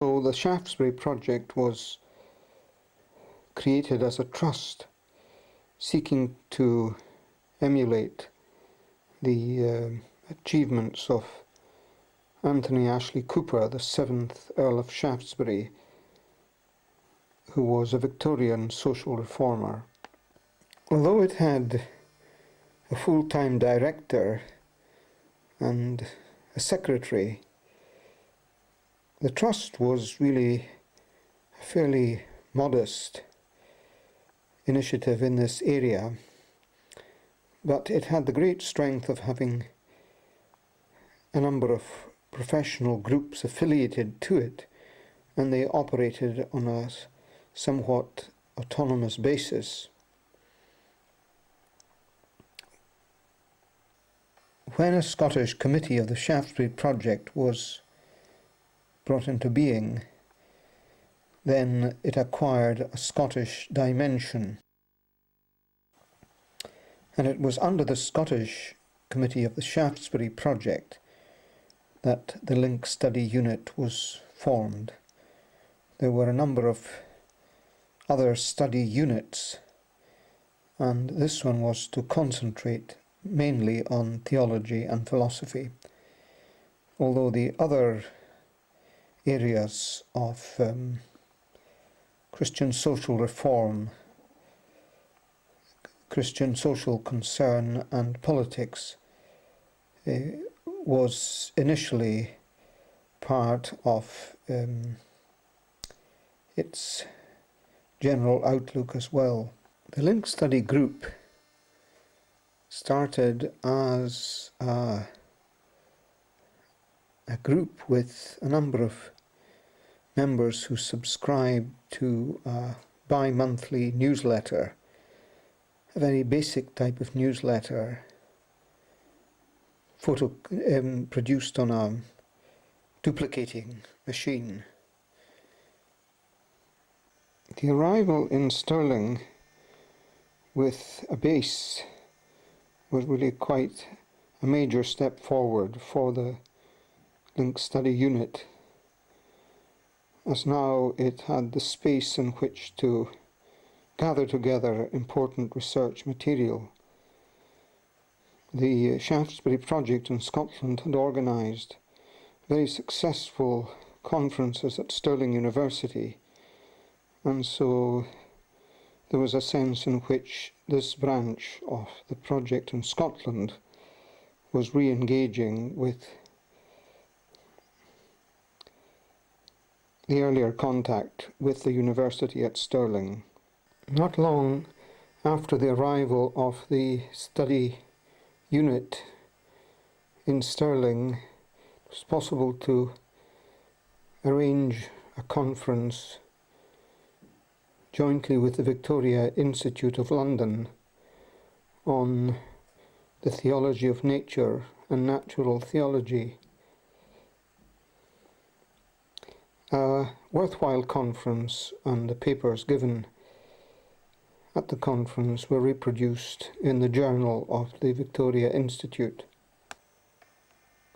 So the Shaftesbury project was created as a trust seeking to emulate the achievements of Anthony Ashley Cooper, the 7th Earl of Shaftesbury, who was a Victorian social reformer. Although it had a full-time director and a secretary, the trust was really a fairly modest initiative in this area, but it had the great strength of having a number of professional groups affiliated to it, and they operated on a somewhat autonomous basis. When a Scottish committee of the Shaftesbury project was brought into being, then it acquired a Scottish dimension. And it was under the Scottish committee of the Shaftesbury project that the Link Study Unit was formed. There were a number of other study units, and this one was to concentrate mainly on theology and philosophy, although the other areas of Christian social reform, Christian social concern and politics was initially part of its general outlook as well. The Link Study Group started as a group with a number of members who subscribed to a bi-monthly newsletter, a very basic type of newsletter, produced on a duplicating machine. The arrival in Stirling with a base was really quite a major step forward for the Link Study Unit, as now it had the space in which to gather together important research material. The Shaftesbury project in Scotland had organised very successful conferences at Stirling University, and so there was a sense in which this branch of the project in Scotland was re-engaging with the earlier contact with the university at Stirling. Not long after the arrival of the study unit in Stirling, it was possible to arrange a conference jointly with the Victoria Institute of London on the theology of nature and natural theology. A worthwhile conference, and the papers given at the conference were reproduced in the journal of the Victoria Institute.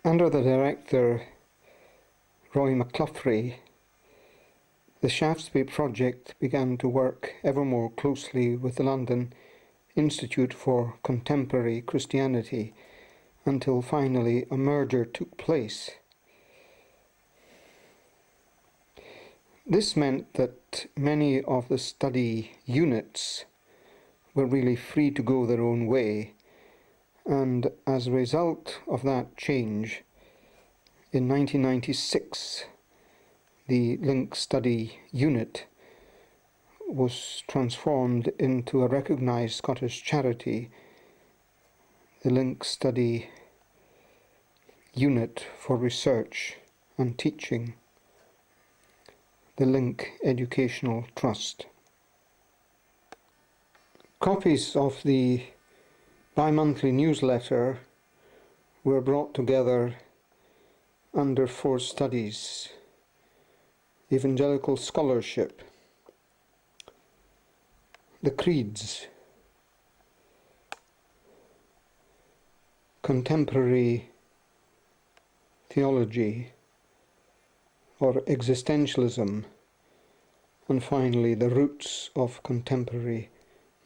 Under the director Roy McCluffrey, the Shaftesbury project began to work ever more closely with the London Institute for Contemporary Christianity until finally a merger took place. This meant that many of the study units were really free to go their own way, and as a result of that change, in 1996, the Link Study Unit was transformed into a recognised Scottish charity, the Link Study Unit for Research and Teaching, the Link Educational Trust. Copies of the bi-monthly newsletter were brought together under 4 studies: evangelical scholarship, the creeds, contemporary theology, or existentialism, and finally the roots of contemporary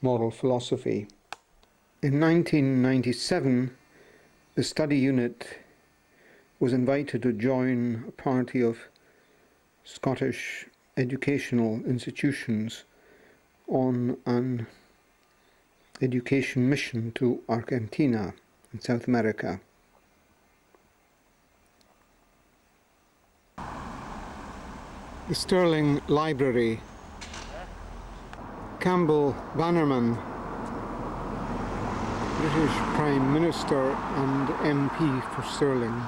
moral philosophy. In 1997, the study unit was invited to join a party of Scottish educational institutions on an education mission to Argentina in South America. The Stirling Library. Campbell Bannerman, British Prime Minister and MP for Stirling.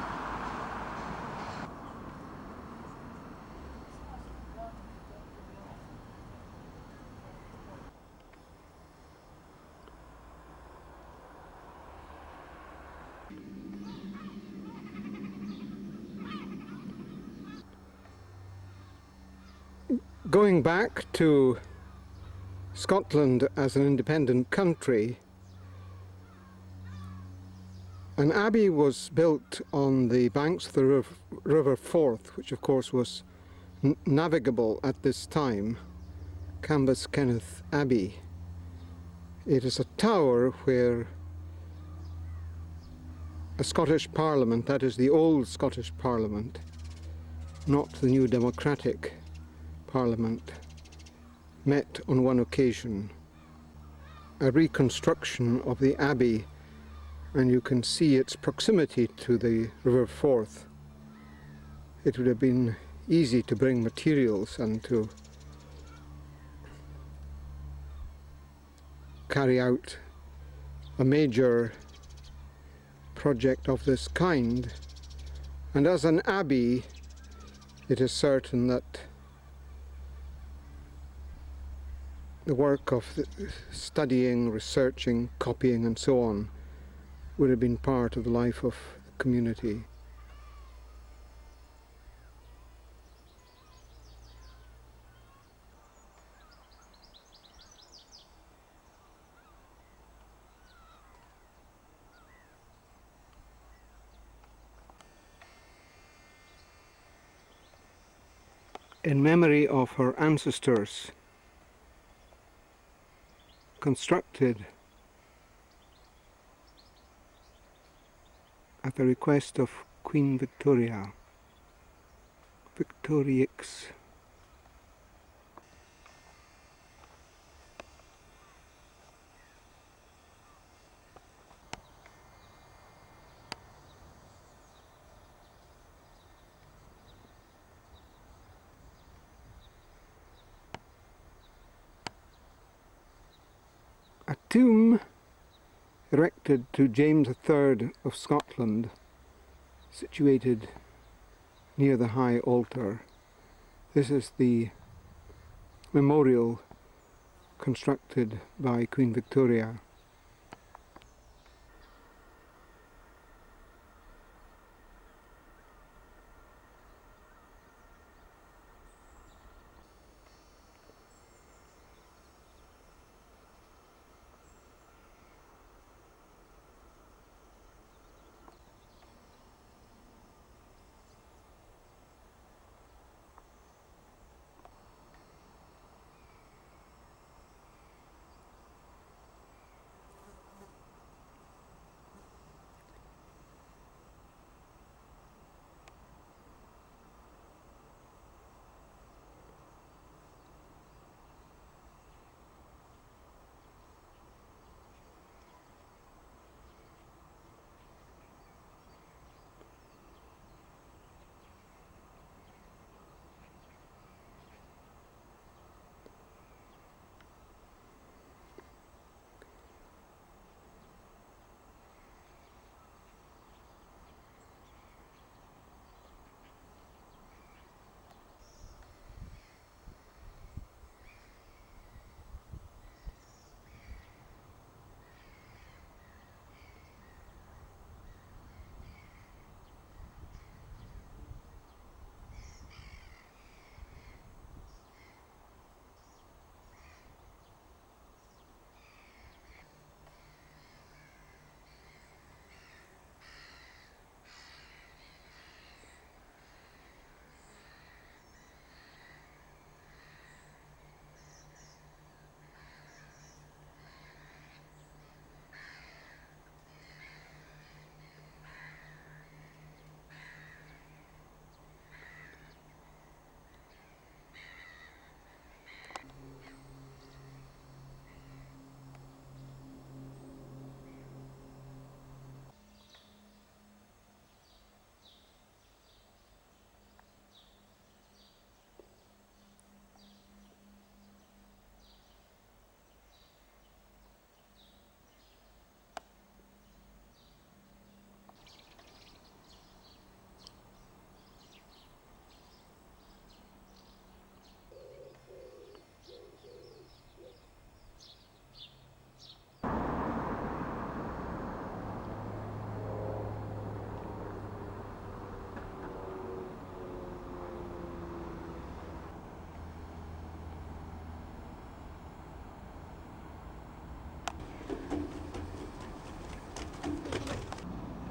Going back to Scotland as an independent country, an abbey was built on the banks of the River Forth, which of course was navigable at this time, Cambus-Kenneth Abbey. It is a tower where a Scottish Parliament, that is the old Scottish Parliament, not the new democratic Parliament, met on one occasion. A reconstruction of the abbey, and you can see its proximity to the River Forth. It would have been easy to bring materials and to carry out a major project of this kind. And as an abbey, it is certain that the work of studying, researching, copying and so on would have been part of the life of the community. In memory of her ancestors, constructed at the request of Queen Victoria, Victorix. A tomb erected to James III of Scotland, situated near the high altar. This is the memorial constructed by Queen Victoria.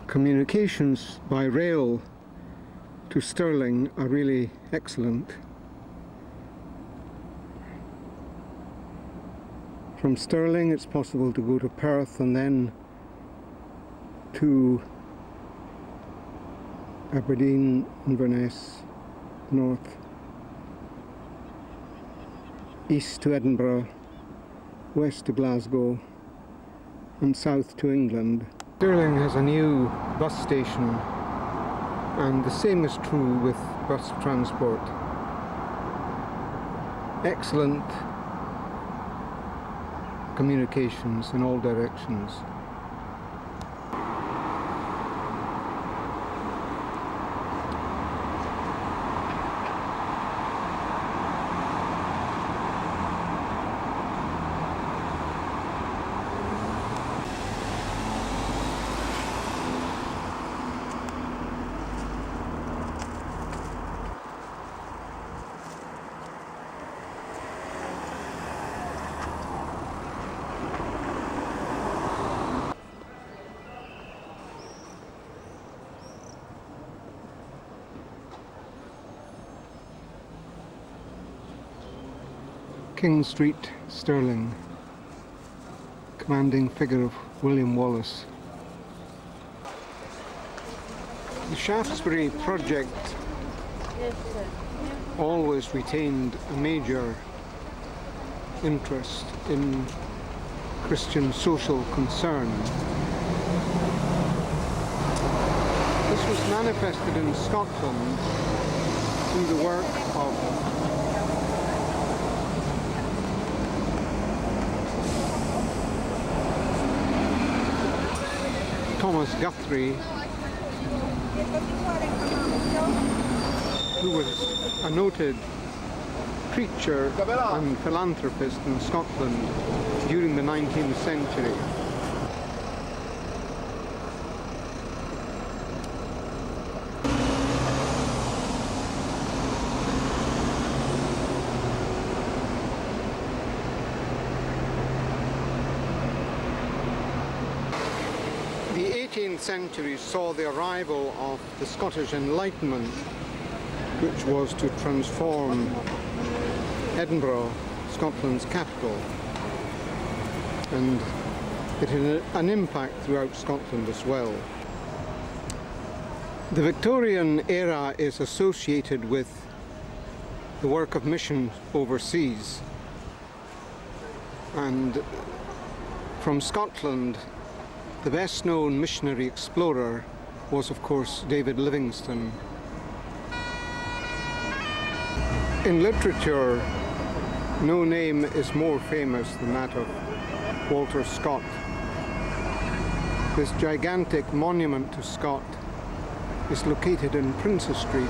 Communications by rail to Stirling are really excellent. From Stirling it's possible to go to Perth and then to Aberdeen, Inverness, north, east to Edinburgh, west to Glasgow and south to England. Stirling has a new bus station, and the same is true with bus transport. Excellent communications in all directions. King Street, Stirling. Commanding figure of William Wallace. The Shaftesbury project always retained a major interest in Christian social concern. This was manifested in Scotland through the work of Thomas Guthrie, who was a noted preacher and philanthropist in Scotland during the 19th century. The 18th century saw the arrival of the Scottish Enlightenment, which was to transform Edinburgh, Scotland's capital, and it had an impact throughout Scotland as well. The Victorian era is associated with the work of mission overseas, and from Scotland the best known missionary explorer was of course David Livingstone. In literature, no name is more famous than that of Walter Scott. This gigantic monument to Scott is located in Princes Street